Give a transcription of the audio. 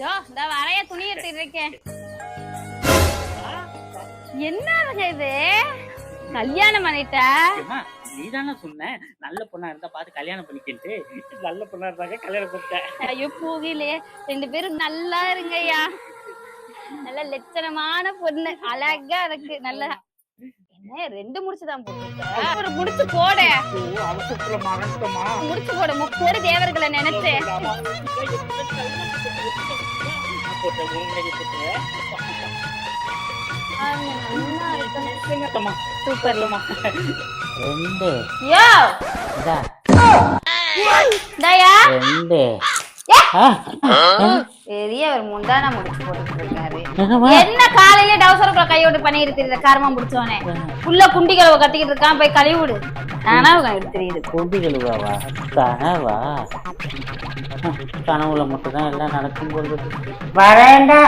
யோ இந்த வரைய துணி எடுத்துட்டு இருக்கேன். என்னங்க இது கல்யாணம் பண்ணிட்ட? நீதானே சொன்ன நல்ல பொண்ணா இருந்தா பார்த்து கல்யாணம் பண்ணிக்கிட்டு. நல்ல பொண்ணா இருந்தாங்க கல்யாணம் பண்ணிட்டேன். ஐயோ போகிலே, 2 பேரும் நல்லா இருங்கய்யா. நல்ல லட்சணமான பொண்ணு, அழகா இருக்கு. நல்ல என்ன 2 முடிச்சுதான் போட்டுருக்க? ஒரு முடிச்சு போட. அவசரத்துல மறந்துட்டோமா? முடிச்சு போட, முக்கோடி தேவர்களை நினைச்சு சூப்பர்லமா. யோ தயா பெரிய ஒரு முண்டானா முடிச்சு போட்டுட்டு இருக்காரு. என்ன காலையில டவுசருக்குள்ள கையோடு பண்ணிட்டு தெரியுது காரமா முடிச்சோனே. உள்ள குண்டி கழுவ கத்திக்கிட்டு இருக்கான், போய் கழுவி விடு. கனவு தெரியுது. குண்டி கழுவாவா? கனவா? கனவுல மட்டும்தான் எல்லாம் நடக்கும் போது வரேன்டா.